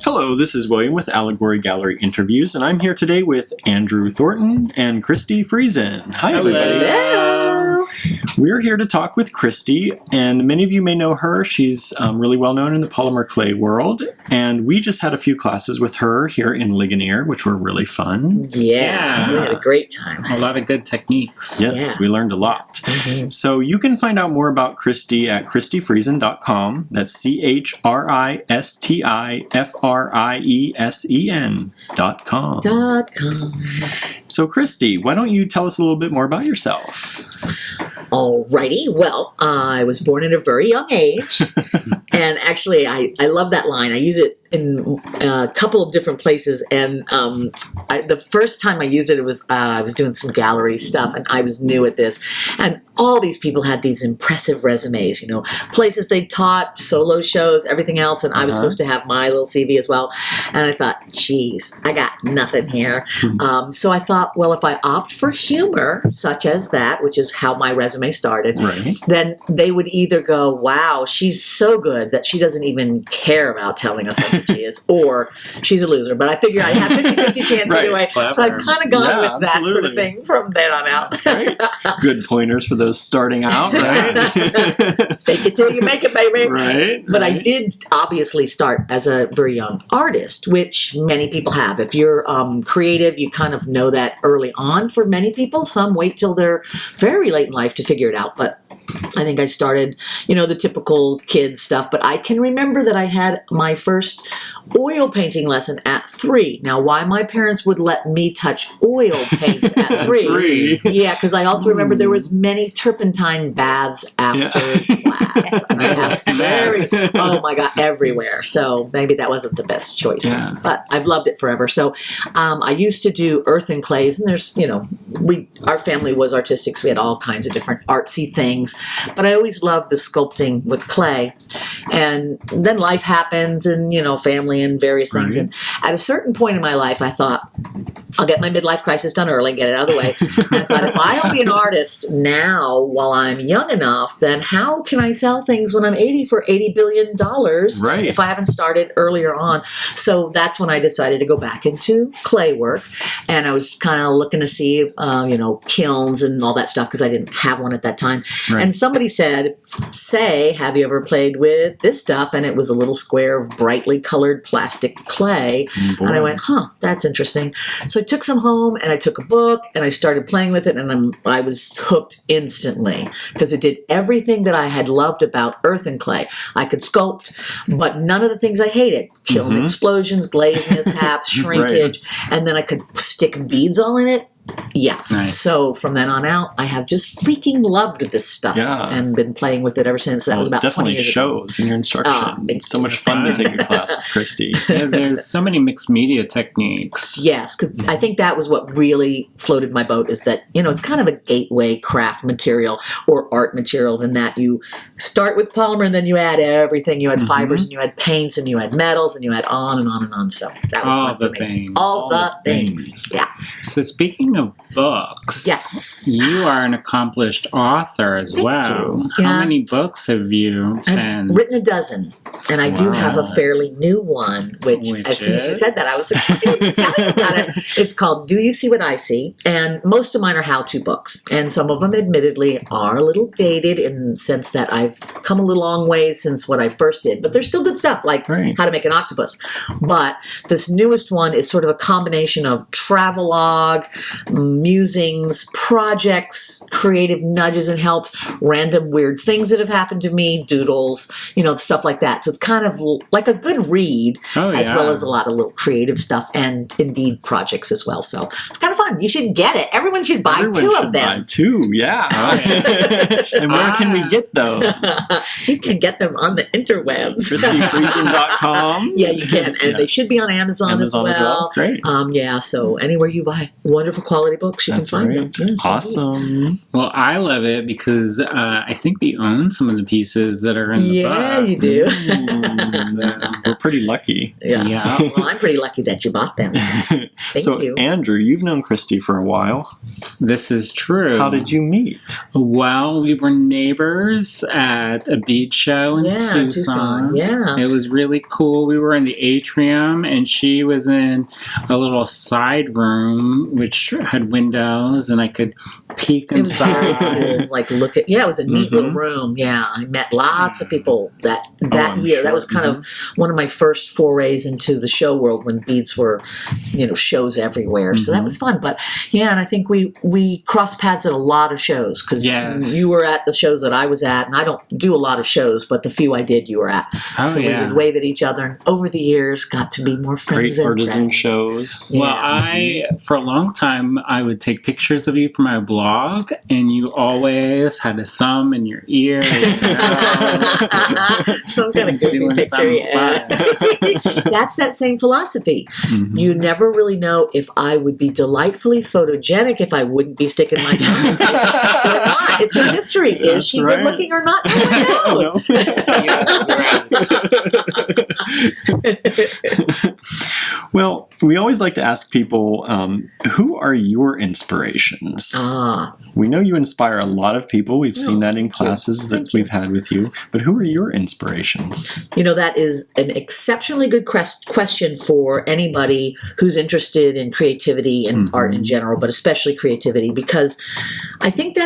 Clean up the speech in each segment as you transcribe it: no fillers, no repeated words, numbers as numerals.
Hello, this is William with Allegory Gallery Interviews, and I'm here today with Andrew Thornton and Christi Friesen. Hi, everybody. Hello. We're here to talk with Christi, and many of you may know her. She's really well known in the polymer clay world, and we just had a few classes with her here in Ligonier, which were really fun. Yeah, we had a great time. A lot of good techniques. Yes, we learned a lot. Mm-hmm. So you can find out more about Christi at christifriesen.com. That's CHRISTIFRIESEN.com. So Christi, why don't you tell us a little bit more about yourself? Alrighty. Well, I was born at a very young age. And actually, I love that line. I use it in a couple of different places. And the first time I used it, it was I was doing some gallery stuff, and I was new at this. And all these people had these impressive resumes, you know, places they taught, solo shows, everything else. And I was supposed to have my little CV as well. And I thought, geez, I got nothing here. So I thought, well, if I opt for humor, such as that, which is how my resume started, then they would either go, wow, she's so good that she doesn't even care about telling us how good she is, or she's a loser. But I figured I had 50-50 chance anyway. Clever. So I've kind of gone with that sort of thing from then on out. Good pointers for those starting out, right? Fake it till you make it, baby. Right. But I did obviously start as a very young artist, which many people have. If you're creative, you kind of know that early on. For many people, some wait till they're very late in life to figure it out. But I think I started, you know, the typical kid stuff. But I can remember that I had my first oil painting lesson at 3. Now, why my parents would let me touch oil paints at 3? Yeah, because I also remember there was many turpentine baths after class. And I have oh my God, everywhere. So maybe that wasn't the best choice. But I've loved it forever. So I used to do earth and clays, and there's, you know, our family was artistic, so we had all kinds of different artsy things. But I always loved the sculpting with clay. And then life happens, and, you know, family and various things. And at a certain point in my life, I thought, I'll get my midlife crisis done early, get it out of the way. And I thought, if I'll be an artist now while I'm young enough, then how can I sell things when I'm 80 for $80 billion if I haven't started earlier on? So that's when I decided to go back into clay work. And I was kind of looking to see, you know, kilns and all that stuff, because I didn't have one at that time. And somebody said, have you ever played with this stuff? And it was a little square of brightly colored plastic clay. And I went, that's interesting. So I took some home, and I took a book, and I started playing with it, and I was hooked instantly, because it did everything that I had loved about earth and clay. I could sculpt, but none of the things I hated. Kiln explosions, glaze mishaps, shrinkage, and then I could stick beads all in it. Yeah. Nice. So from then on out, I have just freaking loved this stuff and been playing with it ever since. That was about 20 years ago. Definitely shows in your instruction. It's so much fun to take a class with Christi. There's so many mixed media techniques. Yes, because I think that was what really floated my boat, is that, you know, it's kind of a gateway craft material or art material, in that you start with polymer and then you add everything. You had fibers, and you had paints, and you had metals, and you had on and on and on. So that was all fun the for me. things. All the things. Yeah. So speaking of books, you are an accomplished author as well. How many books have you I've written a dozen, and I do have a fairly new one, which as soon as you said that, I was excited to tell you about it. It's called Do You See What I See? And most of mine are how-to books, and some of them admittedly are a little dated in the sense that I've come a little long way since what I first did, but they're still good stuff, like how to make an octopus. But this newest one is sort of a combination of travelogue, musings, projects, creative nudges and helps, random weird things that have happened to me, doodles, you know, stuff like that. So it's kind of like a good read, as well as a lot of little creative stuff, and indeed projects as well. So it's kind of fun. You should get it. Everyone should buy two of them. Buy two, yeah. And where can we get those? You can get them on the interwebs. ChristiFriesen.com. Yeah, you can. And they should be on Amazon as well. Great. Yeah, so anywhere you buy wonderful quality quality books, you That's can find right. them. Yes, Awesome. Well, I love it because I think we own some of the pieces that are in the book. Yeah, you do. We're pretty lucky. Yeah. Well, I'm pretty lucky that you bought them. Thank So, you. Andrew, you've known Christy for a while. This is true. How did you meet? Well, we were neighbors at a bead show in Tucson. Yeah. It was really cool. We were in the atrium, and she was in a little side room which had windows, and I could peek It was very inside. cool. Like, look at, it was a neat little room. Yeah. I met lots of people that I'm year. sure. That was kind of one of my first forays into the show world when beads were, shows everywhere. So that was fun. But yeah, and I think we crossed paths at a lot of shows because you were at the shows that I was at, and I don't do a lot of shows, but the few I did, you were at. So we would wave at each other, and over the years, got to be more friends. Great artisan friends. shows. Yeah. Well, for a long time, I would take pictures of you for my blog, and you always had a thumb in your ear. Some kind of goofy Doing picture. something Yeah. fun. That's that same philosophy. You never really know if I would be delightfully photogenic if I wouldn't be sticking my thumb in places or not. It's a mystery. Is she right. good looking or not? No one knows. Well, we always like to ask people, who are your inspirations? We know you inspire a lot of people. We've seen that in classes that we've had with you. But who are your inspirations? That is an exceptionally good question for anybody who's interested in creativity and art in general, but especially creativity, because I think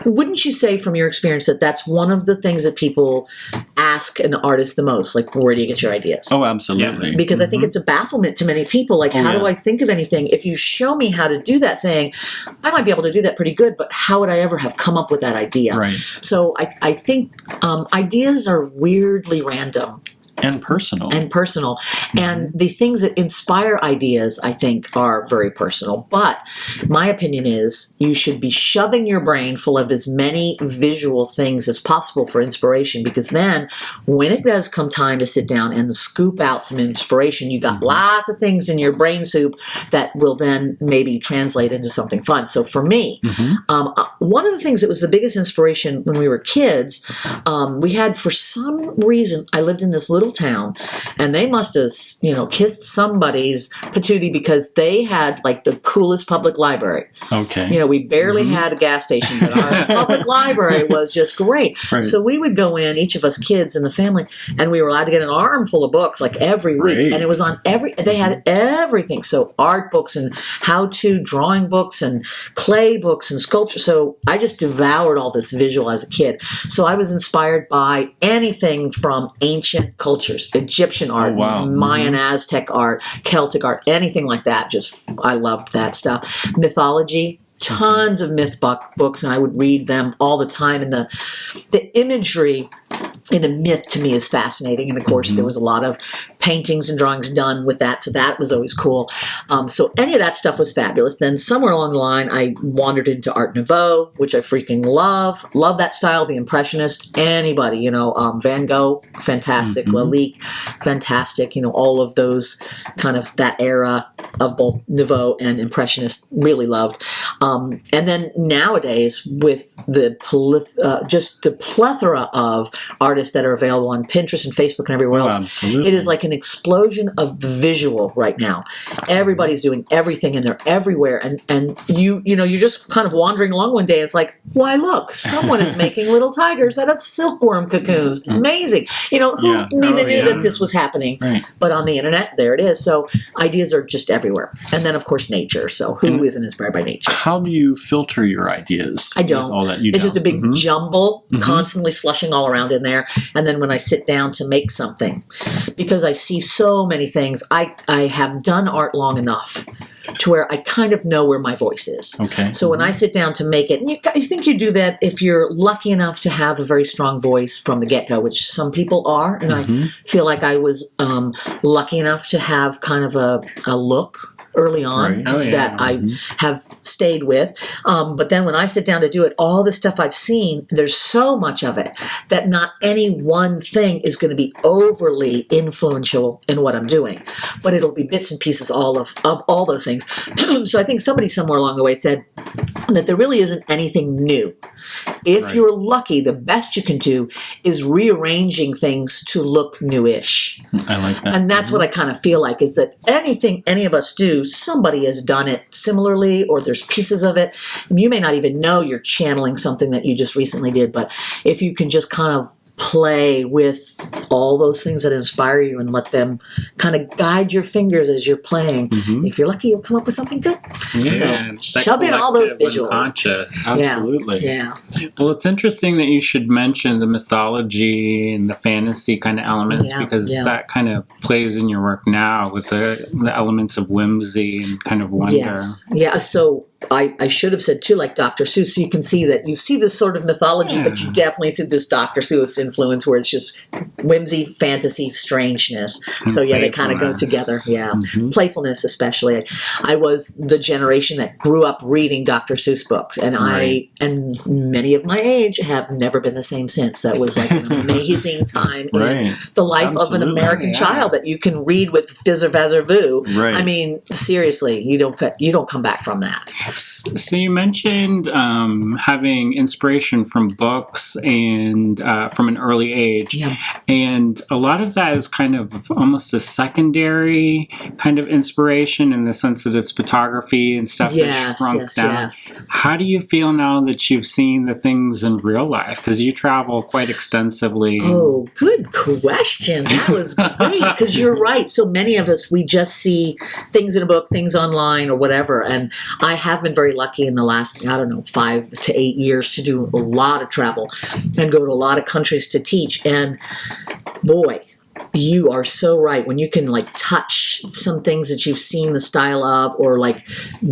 wouldn't you say from your experience that that's one of the things that people ask an artist the most? Like, where do you get your ideas? Oh, absolutely. Yes. Because I think it's a bafflement to many people. Like, how do I think of anything? If you show me how to do that thing, I might be able to do that pretty good, but how would I ever have come up with that idea? Right. So I think ideas are weirdly random. And personal. And the things that inspire ideas, I think, are very personal. But my opinion is you should be shoving your brain full of as many visual things as possible for inspiration, because then when it does come time to sit down and scoop out some inspiration, you got lots of things in your brain soup that will then maybe translate into something fun. So for me, one of the things that was the biggest inspiration when we were kids, we had, for some reason, I lived in this little town, and they must have, kissed somebody's patootie because they had like the coolest public library. Okay. We barely had a gas station, but our public library was just great. Right. So we would go in, each of us kids in the family, and we were allowed to get an armful of books like every week. Great. And it was on they had everything. So art books and how-to drawing books and clay books and sculpture. So I just devoured all this visual as a kid. So I was inspired by anything from ancient cultures, Egyptian art, Mayan, Aztec art, Celtic art, anything like that. I loved that stuff. Mythology, tons of myth books, and I would read them all the time. And the imagery in a myth to me is fascinating. And of course, there was a lot of paintings and drawings done with that. So that was always cool. So any of that stuff was fabulous. Then somewhere along the line, I wandered into Art Nouveau, which I freaking love. Love that style, the Impressionist, anybody, Van Gogh, fantastic. Lalique, fantastic. All of those kind of that era of both Nouveau and Impressionist, really loved. And then nowadays, with just the plethora of artists that are available on Pinterest and Facebook and everywhere else, absolutely. it is like an explosion of the visual right now. Everybody's doing everything, and they're everywhere. And you're just kind of wandering along one day, and it's like, why, look, someone is making little tigers out of silkworm cocoons. Amazing. Who even knew that this was happening? Right. But on the internet, there it is. So ideas are just everywhere. And then, of course, nature. So who isn't inspired by nature? How do you filter your ideas? I don't. With all that you It's just a big don't? jumble, constantly slushing all around in there. And then when I sit down to make something, because I see so many things, I have done art long enough to where I kind of know where my voice is. Okay. So when I sit down to make it, and you think you do that if you're lucky enough to have a very strong voice from the get-go, which some people are, and I feel like I was lucky enough to have kind of a look early on that I have stayed with. But then when I sit down to do it, all the stuff I've seen, there's so much of it that not any one thing is going to be overly influential in what I'm doing. But it'll be bits and pieces of all those things. So I think somebody somewhere along the way said that there really isn't anything new. If you're lucky, the best you can do is rearranging things to look newish. I like that. And that's what I kind of feel like, is that anything any of us do, somebody has done it similarly, or there's pieces of it. You may not even know you're channeling something that you just recently did, but if you can just kind of play with all those things that inspire you and let them kind of guide your fingers as you're playing. If you're lucky, you'll come up with something good. Yeah, so shove in all those visuals. Unconscious. Absolutely. Yeah. Well, it's interesting that you should mention the mythology and the fantasy kind of elements because that kind of plays in your work now with the elements of whimsy and kind of wonder. Yes. Yeah. So I should have said too, like Dr. Seuss, so you can see that you see this sort of mythology, but you definitely see this Dr. Seuss influence where it's just whimsy, fantasy, strangeness. So yeah, they kind of go together. Yeah. Playfulness, especially. I was the generation that grew up reading Dr. Seuss books, and and many of my age have never been the same since. That was like an amazing time in the life of an American child that you can read with fizz or fazz or voo. I mean, seriously, you don't come back from that. So you mentioned having inspiration from books and from an early age, and a lot of that is kind of almost a secondary kind of inspiration in the sense that it's photography and stuff that's shrunk down. How do you feel now that you've seen the things in real life? Because you travel quite extensively. Oh, good question. That was great, because you're right. So many of us, we just see things in a book, things online or whatever, and I have been very lucky in the last, 5 to 8 years to do a lot of travel and go to a lot of countries to teach. And boy, you are so right. When you can like touch some things that you've seen the style of, or like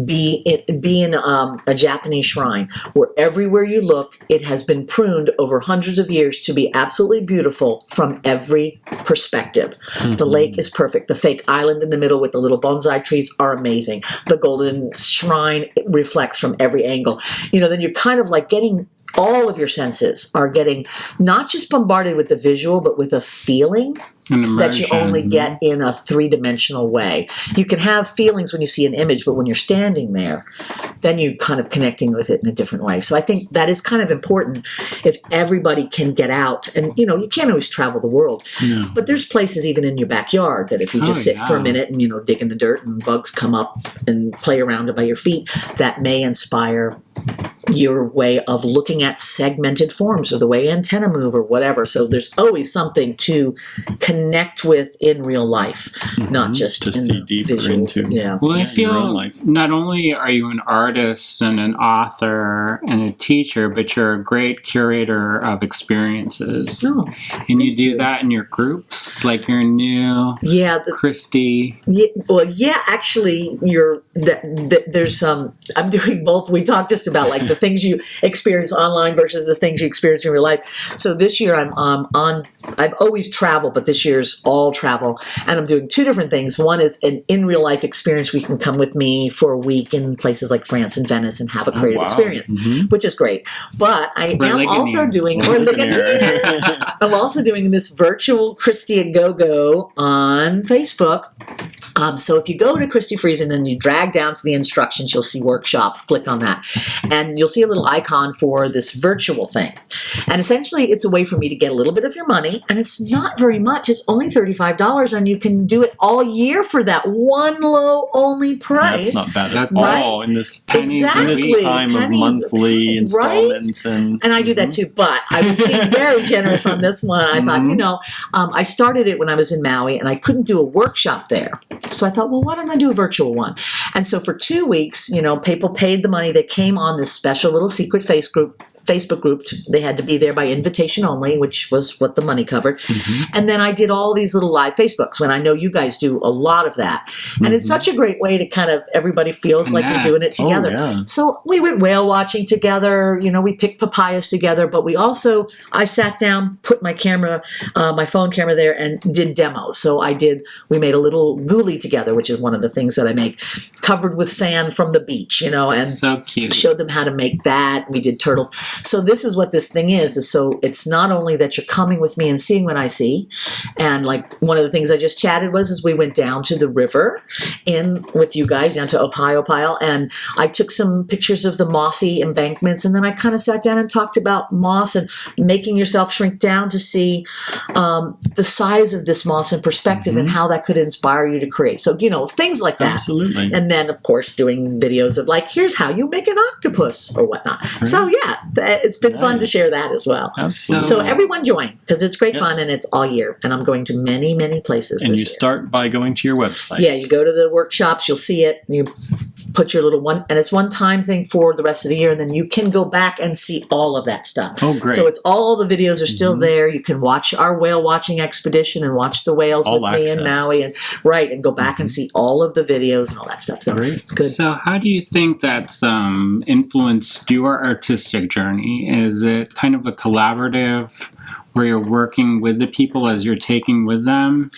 be in a Japanese shrine where everywhere you look, it has been pruned over hundreds of years to be absolutely beautiful from every perspective. The lake is perfect. The fake island in the middle with the little bonsai trees are amazing. The golden shrine reflects from every angle. Then you're kind of like getting, all of your senses are getting not just bombarded with the visual, but with a feeling that you only get in a 3-dimensional way. You can have feelings when you see an image, but when you're standing there, then you're kind of connecting with it in a different way. So I think that is kind of important if everybody can get out. And, you can't always travel the world, but there's places even in your backyard that if you just sit for a minute and, dig in the dirt and bugs come up and play around by your feet, that may inspire your way of looking at segmented forms or the way antennae move or whatever. So there's always something to connect with in real life, not just to see deeper into. Well, I feel not only are you an artist and an author and a teacher, but you're a great curator of experiences. And you do that in your groups, like your new Christi. Actually, there's I'm doing both. We talked just about like the things you experience online versus the things you experience in real life. So this year I've always traveled, but this year's all travel, and I'm doing 2 different things. One is an in real life experience where you can come with me for a week in places like France and Venice and have a creative experience, which is great. But I am also doing I'm also doing this virtual Christi a Go-Go on Facebook. So if you go to Christi Friesen and you drag down to the instructions, you'll see workshops. Click on that. And you'll see a little icon for this virtual thing. And essentially, it's a way for me to get a little bit of your money. And it's not very much. It's only $35. And you can do it all year for that one low only price. That's not bad at all in this time of monthly installments. And I do that too. But I was being very generous on this one. I thought, I started it when I was in Maui and I couldn't do a workshop there. So I thought, well, why don't I do a virtual one? And so for 2 weeks, people paid the money. They came on this special little secret Facebook group. They had to be there by invitation only, which was what the money covered. And then I did all these little live Facebooks when I know you guys do a lot of that. And it's such a great way to kind of, everybody feels like you're doing it together. So we went whale watching together. You know, we picked papayas together, but I sat down, put my camera, my phone camera there and did demos. So we made a little ghoulie together, which is one of the things that I make, covered with sand from the beach, you know, and so cute. Showed them how to make that. We did turtles. So this is what this thing is so it's not only that you're coming with me and seeing what I see, and like one of the things I just chatted is we went down to the river with you guys down to Ohio Pile, and I took some pictures of the mossy embankments, and then I kind of sat down and talked about moss and making yourself shrink down to see the size of this moss in perspective and how that could inspire you to create. So, you know, things like that. Absolutely. And then, of course, doing videos of like, here's how you make an octopus or whatnot. Right. So, yeah, it's been fun to share that as well. Absolutely. So everyone join, because it's great fun, and it's all year. And I'm going to many, many places And this you year. Start by going to your website. Yeah, you go to the workshops, you'll see it, you put your little one, and it's one-time thing for the rest of the year, and then you can go back and see all of that stuff. Oh, great. So it's all the videos are still there. You can watch our whale watching expedition and watch the whales all with access. me and Maui, and go back and see all of the videos and all that stuff. So it's good. So how do you think that's influenced your artistic journey? Is it kind of a collaborative where you're working with the people as you're taking with them?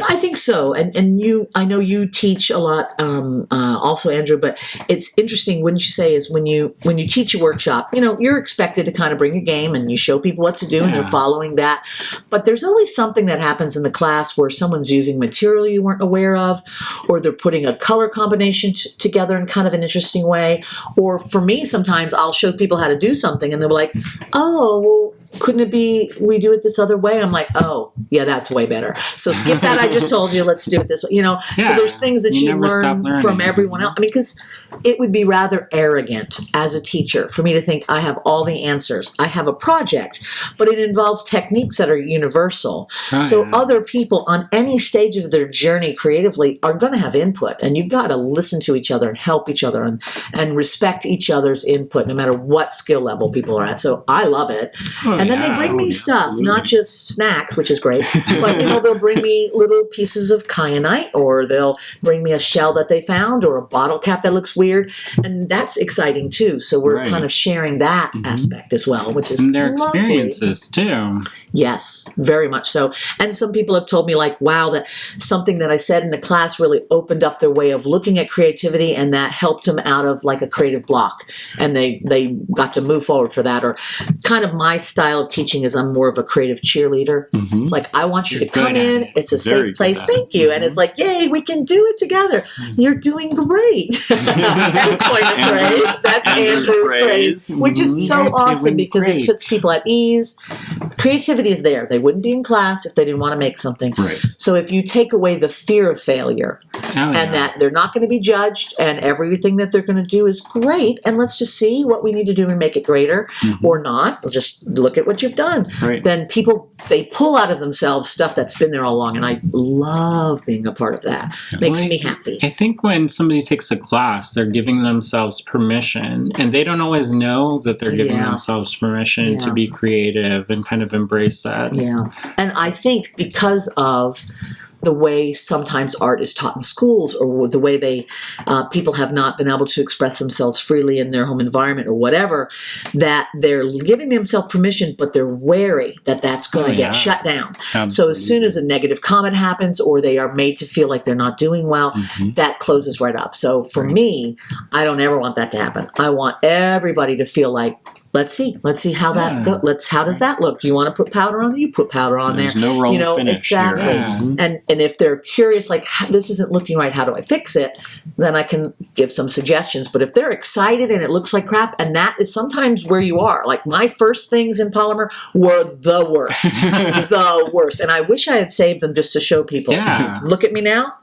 I think so. And I know you teach a lot, also, Andrew, but it's interesting, wouldn't you say, is when you teach a workshop, you know, you're expected to kind of bring a game and you show people what to do and they're following that. But there's always something that happens in the class where someone's using material you weren't aware of, or they're putting a color combination together in kind of an interesting way. Or for me, sometimes I'll show people how to do something and they're like, oh, well, couldn't it be we do it this other way? I'm like, oh, yeah, that's way better. So skip that I just told you, let's do it this way. You know, so there's things that you learn from everyone else. I mean, because it would be rather arrogant as a teacher for me to think I have all the answers. I have a project, but it involves techniques that are universal. Other people on any stage of their journey creatively are going to have input, and you've got to listen to each other and help each other and respect each other's input, no matter what skill level people are at. So I love it. And then they bring me stuff, not just snacks, which is great, but, you know, they'll bring me little pieces of kyanite, or they'll bring me a shell that they found, or a bottle cap that looks weird. And that's exciting, too. So we're kind of sharing that aspect as well, which is and their lovely. experiences, too. Yes, very much so. And some people have told me, like, wow, that something that I said in the class really opened up their way of looking at creativity, and that helped them out of, like, a creative block. And they got to move forward for that. Or kind of my style of teaching is I'm more of a creative cheerleader. It's like, I want you to come in. It's a safe place. Thank you. And it's like, yay, we can do it together. You're doing great. And coin a phrase. That's Andrew's phrase. Which is so awesome because it puts people at ease. Creativity is there. They wouldn't be in class if they didn't want to make something. So if you take away the fear of failure and that they're not going to be judged and everything that they're going to do is great, and let's just see what we need to do and make it greater or not. We'll just look at what you've done. Then people, they pull out of themselves stuff that's been there all along, and I love being a part of that. Makes me happy. I think when somebody takes a class, they're giving themselves permission, and they don't always know that they're giving themselves permission to be creative and kind of embrace that. Yeah. And I think because of the way sometimes art is taught in schools, or the way they people have not been able to express themselves freely in their home environment or whatever, that they're giving themselves permission, but they're wary that that's going to get shut down. So as soon as a negative comment happens, or they are made to feel like they're not doing well, that closes right up. So for me, I don't ever want that to happen. I want everybody to feel like, let's see how that goes. How does that look? You want to put powder on there? You put powder on There's there. no wrong finish. Exactly. And if they're curious, like, this isn't looking right, how do I fix it? Then I can give some suggestions. But if they're excited and it looks like crap, and that is sometimes where you are. Like, my first things in polymer were the worst. The worst. And I wish I had saved them just to show people. Look at me now.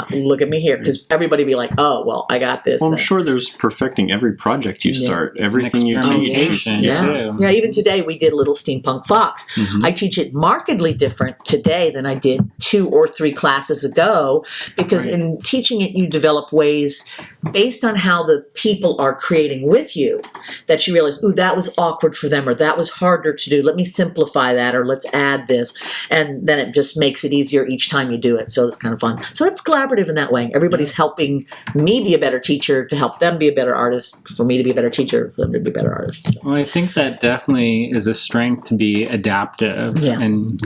Look at me here. Because everybody be like, oh, well, I got this. Well, I'm sure there's perfecting every project you start. Everything you teach, you inspiration too. Yeah, even today we did Little Steampunk Fox. I teach it markedly different today than I did 2 or 3 classes ago, because in teaching it you develop ways based on how the people are creating with you that you realize, ooh, that was awkward for them, or that was harder to do. Let me simplify that, or let's add this. And then it just makes it easier each time you do it. So it's kind of fun. So it's collaborative in that way. Everybody's helping me be a better teacher to help them be a better artist, for me to be a better teacher, for them to be a better artist. So. Well, I think that definitely is a strength to be adaptive and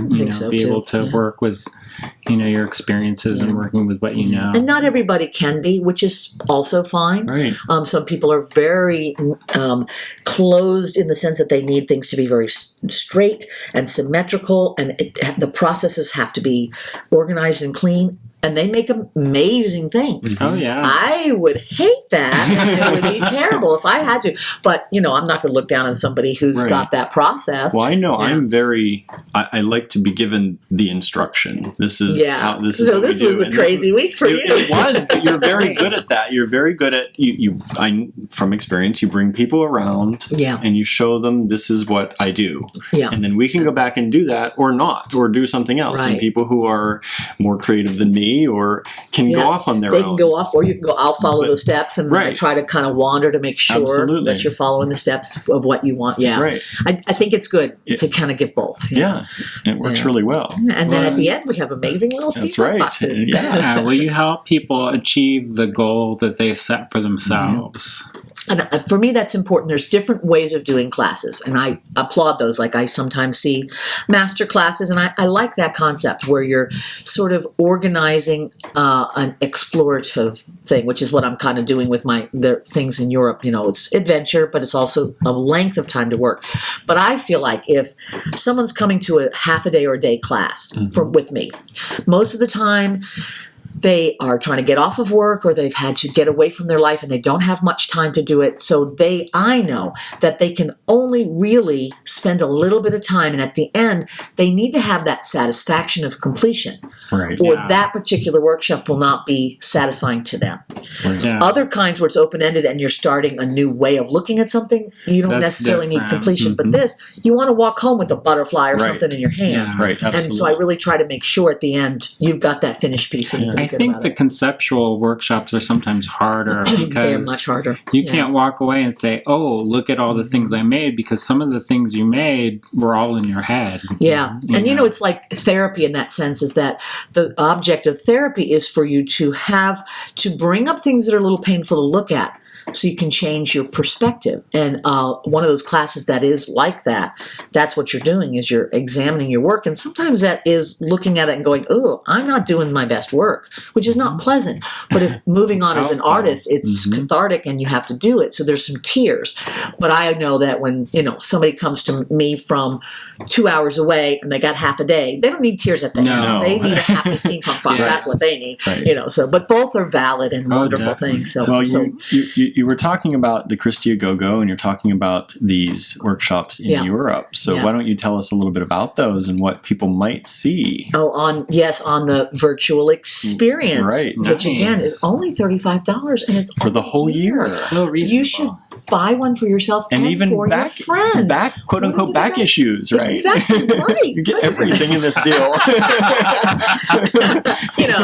be able to work with your experiences and working with what you know. And not everybody can be, which is also fine. Right. Some people are very closed in the sense that they need things to be very straight and symmetrical, and the processes have to be organized and clean. And they make amazing things. Oh, yeah. I would hate that. It would be terrible if I had to. But, I'm not going to look down on somebody who's got that process. Well, I know I'm I like to be given the instruction. This is how this is. So this was a crazy week for you. It was, but you're very good at that. You're very good at, from experience, you bring people around and you show them this is what I do. Yeah. And then we can go back and do that or not, or do something else. Right. And people who are more creative than me or can go off on their own. They can go off, or you can go, I'll follow the steps, and then I try to kind of wander to make sure that you're following the steps of what you want. Yeah. Right. I think it's good to kind of give both. Yeah. It works really well. And then at the end, we have amazing little steampunk boxes. Yeah. Will you help people achieve the goal that they set for themselves? And for me, that's important. There's different ways of doing classes, and I applaud those. Like I sometimes see master classes, and I like that concept where you're sort of organizing an explorative thing, which is what I'm kind of doing with the things in Europe. It's adventure, but it's also a length of time to work. But I feel like if someone's coming to a half a day or a day class with me, most of the time, they are trying to get off of work, or they've had to get away from their life and they don't have much time to do it. So I know that they can only really spend a little bit of time. And at the end, they need to have that satisfaction of completion. Right. Or that particular workshop will not be satisfying to them. Right. Yeah. Other kinds where it's open-ended and you're starting a new way of looking at something, you don't necessarily need completion. But this, you want to walk home with a butterfly or something in your hand. Yeah. Right. Absolutely. And so I really try to make sure at the end, you've got that finished piece. I think the conceptual workshops are sometimes harder because they're much harder. You can't walk away and say, "Oh, look at all the things I made," because some of the things you made were all in your head. Yeah, and it's like therapy in that sense. Is that the object of therapy is for you to have to bring up things that are a little painful to look at, so you can change your perspective. And one of those classes that is like that, that's what you're doing, is you're examining your work. And sometimes that is looking at it and going, oh, I'm not doing my best work, which is not pleasant. But if moving on as an artist, it's cathartic and you have to do it. So there's some tears. But I know that when, somebody comes to me from 2 hours away and they got half a day, they don't need tears at the end. They need a happy steampunk fox. That's what they need. Right. But both are valid and wonderful things. So, you were talking about the Christi Go-Go, and you're talking about these workshops in Europe. So why don't you tell us a little bit about those and what people might see? Oh, on the virtual experience, which again is only $35, and it's for the whole year. So reasonable. You should buy one for yourself and even for your friend. Quote unquote back issues, right? Exactly right. You get everything in this deal.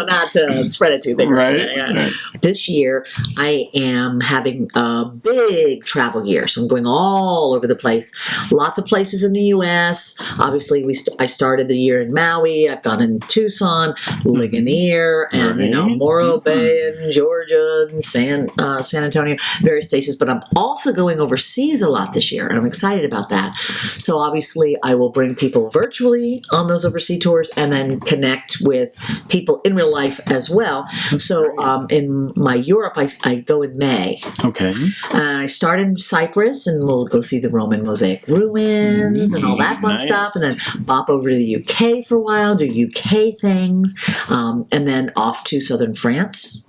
Not to spread it too big. Right. This year, I am having a big travel year, so I'm going all over the place. Lots of places in the U.S. Obviously, I started the year in Maui. I've gone in Tucson, Ligonier, and Morro Bay in Georgia, and San Antonio, various places. But I'm also going overseas a lot this year, and I'm excited about that. So obviously, I will bring people virtually on those overseas tours, and then connect with people in real life as well. So in my Europe, I go in May. Okay. And I start in Cyprus, and we'll go see the Roman mosaic ruins and all that fun stuff, and then bop over to the UK for a while, do UK things, and then off to southern France.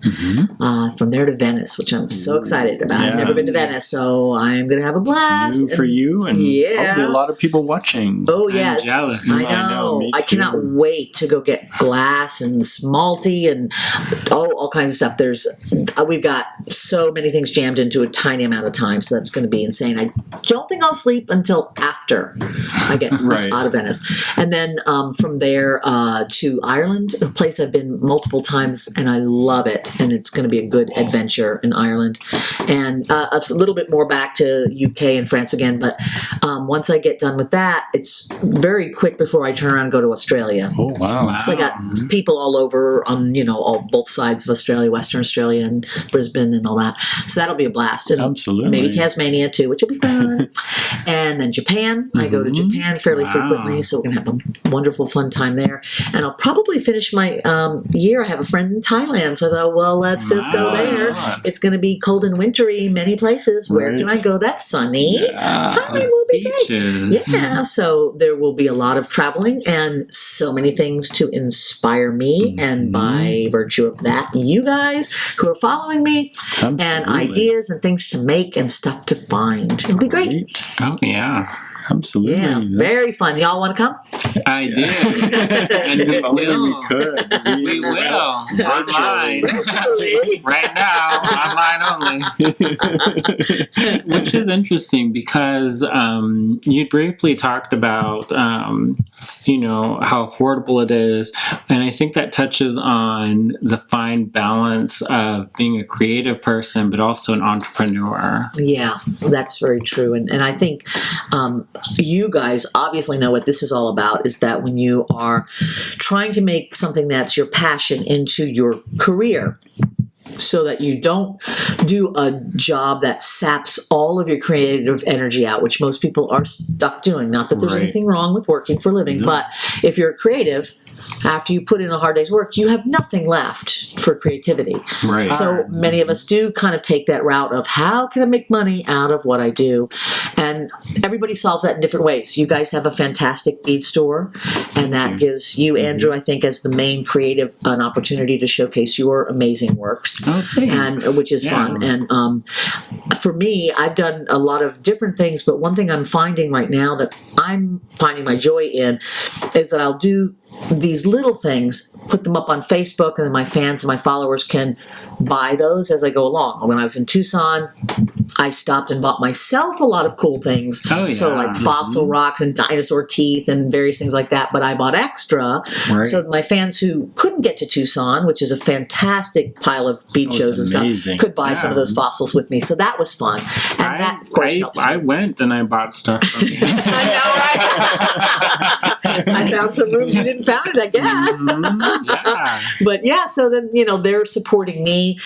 From there to Venice, which I'm so excited about. I've never been to Venice, so I'm going to have a blast. It's new for you, and probably a lot of people watching. Oh, yes. I'm jealous. I know. I cannot wait to go get glass and smalty and all kinds of stuff. We've got so many things jammed into a tiny amount of time, so that's going to be insane. I don't think I'll sleep until after I get out of Venice. And then from there to Ireland, a place I've been multiple times, and I love it. And it's going to be a good adventure in Ireland. And a little bit more back to UK and France again. But once I get done with that, it's very quick before I turn around and go to Australia. Oh, wow. So I got people all over on, both sides of Australia, Western Australia and Brisbane and all that. So that'll be a blast. And absolutely. Maybe Tasmania too, which will be fun. And then Japan. I go to Japan fairly frequently, so we're going to have a wonderful, fun time there. And I'll probably finish my year. I have a friend in Thailand, so I thought, well, let's just go there. It's going to be cold and wintry many places. Where can I go that's sunny? Thailand will be great. Yeah, so there will be a lot of traveling and so many things to inspire me. And by virtue of that, you guys who are following me, and ideas and things to make and stuff to find. It'll be great. Oh, yeah. Absolutely. Yeah, very fun. Y'all want to come? I do. And we will. We will. Online. Right now. Online only. Which is interesting because you briefly talked about, how affordable it is. And I think that touches on the fine balance of being a creative person, but also an entrepreneur. Yeah, that's very true. And I think you guys obviously know what this is all about, is that when you are trying to make something that's your passion into your career, so that you don't do a job that saps all of your creative energy out, which most people are stuck doing. Not that there's anything wrong with working for a living, but if you're creative, after you put in a hard day's work, you have nothing left for creativity. Right. So many of us do kind of take that route of how can I make money out of what I do? And everybody solves that in different ways. You guys have a fantastic bead store, and that gives you, Andrew, I think, as the main creative, an opportunity to showcase your amazing works. Oh, thanks. And which is fun. And for me, I've done a lot of different things, but one thing I'm finding right now that I'm finding my joy in is that I'll do these little things, put them up on Facebook, and then my fans and my followers can buy those as I go along. When I was in Tucson, I stopped and bought myself a lot of cool things. Oh, yeah. So like fossil rocks and dinosaur teeth and various things like that, but I bought extra. So my fans who couldn't get to Tucson, which is a fantastic pile of bead shows and stuff, could buy some of those fossils with me. So that was fun. And that, of course, helps. I went and I bought stuff from you. I know, right? I found some rooms you didn't found it, I guess. But yeah, so then, they're supporting me.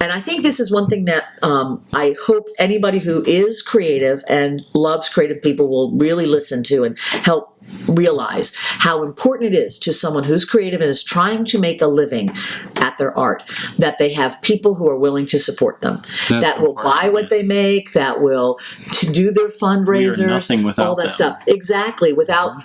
And I think this is one thing that I hope anybody who is creative and loves creative people will really listen to and help realize how important it is to someone who's creative and is trying to make a living at their art, that they have people who are willing to support them, that will buy what they make, that will do their fundraisers, all that stuff. Exactly.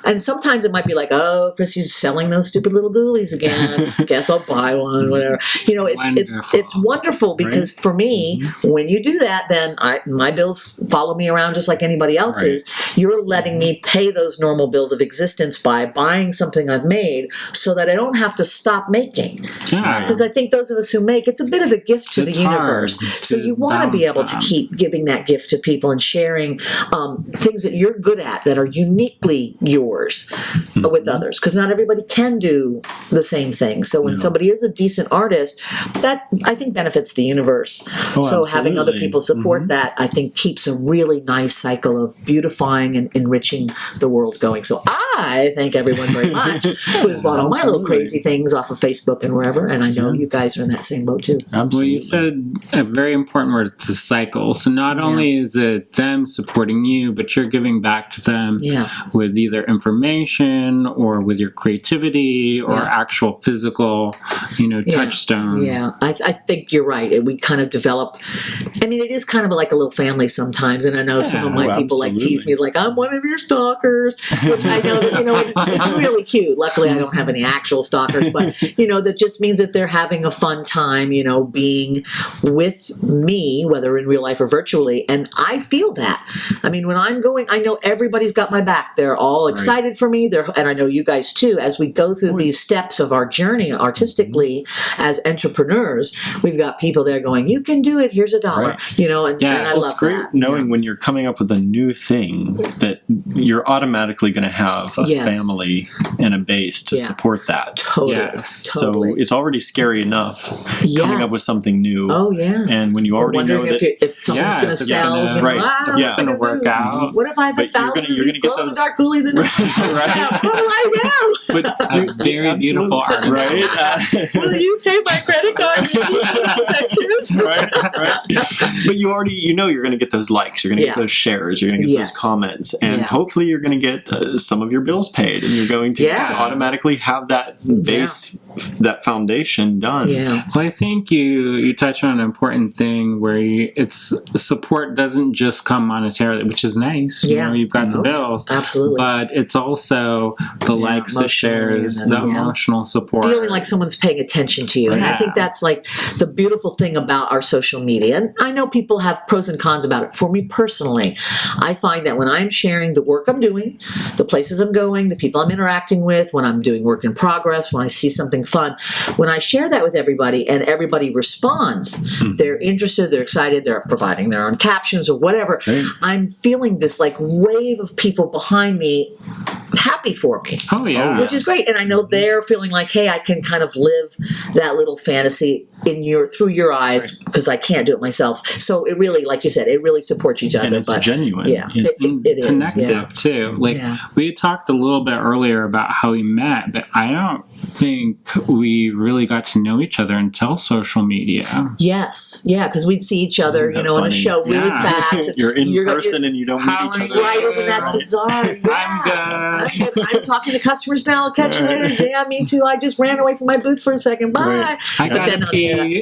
And sometimes it might be like, oh, Chrissy's selling those stupid little ghoulies again. Guess I'll buy one, whatever. It's wonderful because for me, when you do that, then my bills follow me around just like anybody else's. You're letting me pay those normal bills of existence by buying something I've made so that I don't have to stop making. Because I think those of us who make, it's a bit of a gift to the universe. So you want to be able to keep giving that gift to people and sharing things that you're good at that are uniquely yours with others. Because not everybody can do the same thing. So when somebody is a decent artist, that I think benefits the universe. So having other people support that, I think, keeps a really nice cycle of beautifying and enriching the world going. So I thank everyone very much who has bought all my little crazy things off of Facebook and wherever, and I know you guys are in that same boat too. Well, you said a very important word, it's a cycle. So not only is it them supporting you, but you're giving back to them with either information or with your creativity or actual physical, touchstone. Yeah, I think you're right. We kind of develop, it is kind of like a little family sometimes, and I know some of my people like tease me like, I'm one of your stalkers, which I know It's really cute. Luckily, I don't have any actual stalkers, but that just means that they're having a fun time, being with me, whether in real life or virtually. And I feel that. I mean, when I'm going, I know everybody's got my back. They're all excited for me. And I know you guys too. As we go through these steps of our journey artistically as entrepreneurs, we've got people there going, "You can do it. Here's $1." And I love it's great that. knowing when you're coming up with a new thing that you're automatically going to have a family and a base to support that. Totally. So it's already scary enough coming up with something new. Oh yeah. And when you already know that if something's going to sell, it's going to work out. What if I have 1,000 of these glow-in-the-dark ghoulies in it? What do I do? But a very beautiful art, right? Will you pay my credit card and pictures? Right. But you already, you're going to get those likes, you're going to get those shares, you're going to get those comments, and hopefully you're going to get some of your bills paid, and you're going to automatically have that base, that foundation done. Yeah. Well, I think you touch on an important thing where it's support doesn't just come monetarily, which is nice. You've got the bills, absolutely, but it's also the likes, the shares, the emotional support, feeling like someone's paying attention to you. And I think that's like the beautiful thing about our social media. And I know people have pros and cons about it. For me personally, I find that when I'm sharing the work I'm doing, the places I'm going, the people I'm interacting with, when I'm doing work in progress, when I see something fun, when I share that with everybody and everybody responds, they're interested, they're excited, they're providing their own captions or whatever, I'm feeling this like wave of people behind me happy for me. Oh yeah. Which is great. And I know they're feeling like, hey, I can kind of live that little fantasy through your eyes because I can't do it myself. So it really, like you said, it really supports each other. And it's genuine. Yeah, it is. Connective too. Like we talked a little bit earlier about how we met, but I don't think we really got to know each other until social media. Yes. Yeah, because we'd see each other, in a show really fast. You're in person and you don't meet each other. Right, isn't that bizarre? Yeah. I'm good. I'm talking to customers now. I'll catch you later. Yeah, me too. I just ran away from my booth for a second. Bye. Right. I got a key.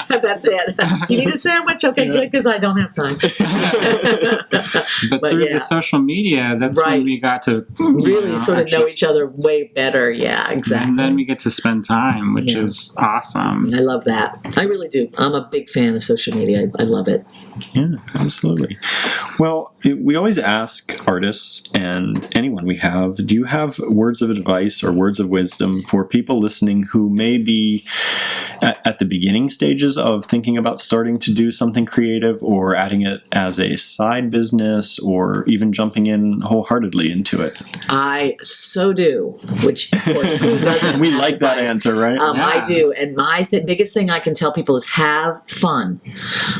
That's it. Do you need a sandwich? Okay, good, because I don't have time. But through the social media, that's when we got to really sort of know each other way better. Yeah, exactly. And then we get to spend time, which is awesome. I love that. I really do. I'm a big fan of social media. I love it. Yeah, absolutely. Well, we always ask artists and anyone we have, do you have words of advice or words of wisdom for people listening who may be at the beginning stages of thinking about starting to do something creative or adding it as a side business or even jumping in wholeheartedly into it? I so do, which of course who doesn't? We like that answer, right? I do. And my biggest thing I can tell people is have fun.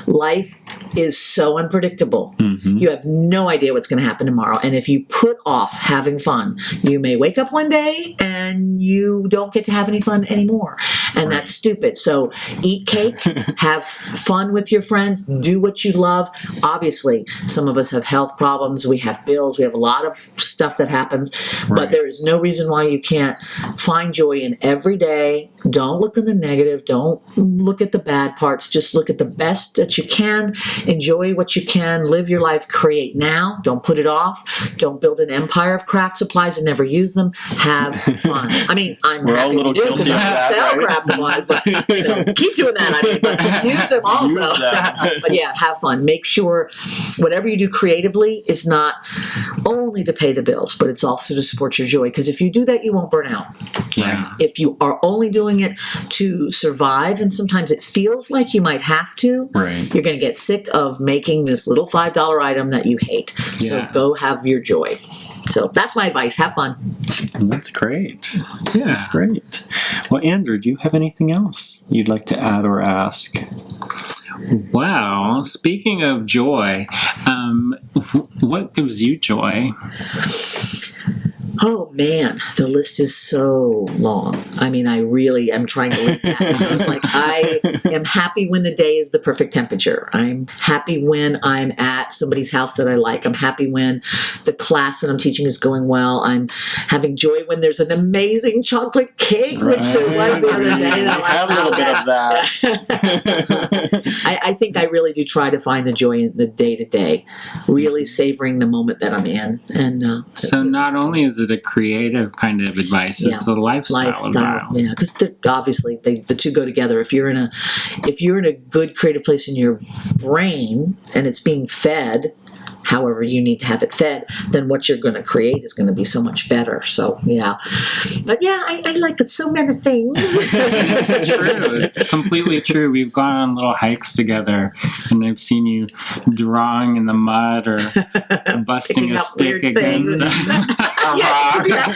Life is so unpredictable. Mm-hmm. You have no idea what's going to happen tomorrow. And if you put off having fun, you may wake up one day and you don't get to have any fun anymore. And that's stupid. So eat cake, have fun with your friends, do what you love. Obviously, some of us have health problems. We have bills. We have a lot of stuff that happens. But there is no reason why you can't find joy in every day. Don't look at the negative. Don't look at the bad parts. Just look at the best that you can. Enjoy what you can. Live your life. Create now. Don't put it off. Don't build an empire of craft supplies and never use them. Have fun. I mean, We're all a little guilty of that, sell craft supplies, but keep doing that. I mean, but use them also. But yeah, have fun. Make sure whatever you do creatively is not only to pay the bills, but it's also to support your joy. Because if you do that, you won't burn out. Yeah. If you are only doing it to survive, and sometimes it feels like you might have to, you're going to get sick of making this little $5 item that you hate. So go have your joy. So that's my advice. Have fun. That's great. Yeah. That's great. Well, Andrew, do you have anything else you'd like to add or ask? Wow. Speaking of joy, what gives you joy? Oh man, the list is so long. I mean, I really am trying to look at it. It's like I am happy when the day is the perfect temperature. I'm happy when I'm at somebody's house that I like. I'm happy when the class that I'm teaching is going well. I'm having joy when there's an amazing chocolate cake, which there was the other day. I had a little bit of that. I think I really do try to find the joy in the day to day, really savoring the moment that I'm in. And so not only is it a creative kind of advice, it's a lifestyle. Yeah, because obviously the two go together. If you're in a good creative place in your brain and it's being fed however you need to have it fed, then what you're going to create is going to be so much better. So, yeah. But yeah, I like so many things. It's true. It's completely true. We've gone on little hikes together, and I've seen you drawing in the mud or busting a stick against it. I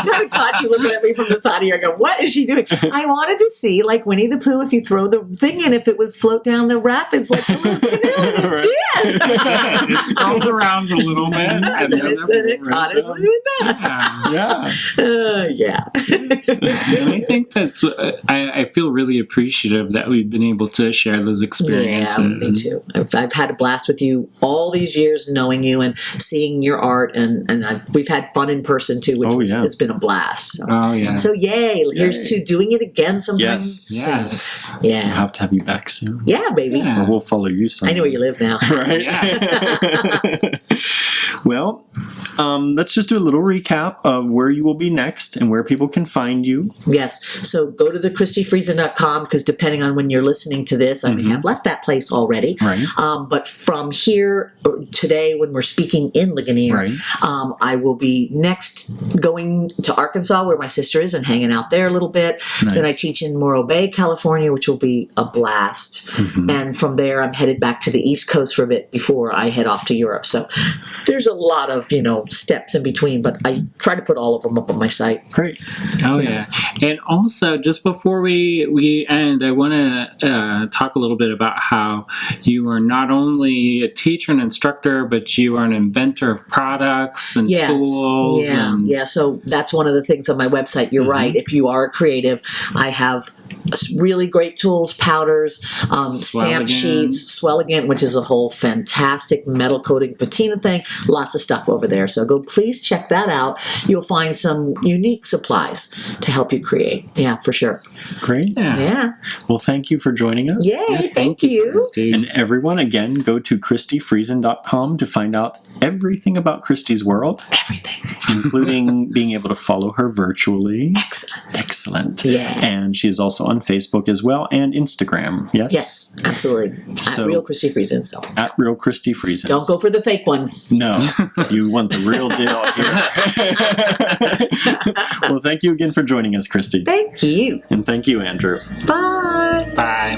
kind of caught you looking at me from the side here. I go, what is she doing? I wanted to see, like Winnie the Pooh, if you throw the thing in, if it would float down the rapids like a little canoe, and it did. It scrolled around a little bit, and then it caught it with that. Yeah. And I think that's I feel really appreciative that we've been able to share those experiences. Yeah, me too. I've had a blast with you all these years, knowing you and seeing your art, and we've had fun in person too, which has been a blast. So, so yay! Here's to doing it again sometime. Yes. Yeah. We'll have to have you back soon. Yeah, baby. Or we'll follow you somewhere. I know where you live now. Right? Yes. Well, let's just do a little recap of where you will be next and where people can find you. Yes. So go to the ChristiFriesen.com, because depending on when you're listening to this, I may have left that place already. Right. But from here today, when we're speaking in Ligonier, I will be next going to Arkansas, where my sister is, and hanging out there a little bit. Nice. Then I teach in Morro Bay, California, which will be a blast. And from there, I'm headed back to the East Coast for a bit before I head off to Europe. So there's a lot of, steps in between, but I try to put all of them up on my site. Great. Oh, yeah. And also, just before we end, I want to talk a little bit about how you are not only a teacher and instructor, but you are an inventor of products and tools. Yeah. So that's one of the things on my website. You're right. If you are a creative, I have really great tools, powders, stamp sheets, Swell Again, which is a whole fantastic metal coating patina thing. Lots of stuff over there. So please check that out. You'll find some unique supplies to help you create. Yeah, for sure. Great. Yeah. Well, thank you for joining us. Yay, thank you. Christi. And everyone, again, go to ChristiFriesen.com to find out everything about Christi's world. Everything. Including being able to follow her virtually. Excellent. Yeah. And she is also on Facebook as well, and Instagram. Yes? Yes, absolutely. At Real Christi Friesen. So. At Real Christi Friesen. Don't go for the fake ones. No. You want the real deal here. Well, thank you again for joining us, Christi. Thank you. And thank you, Andrew. Bye. Bye.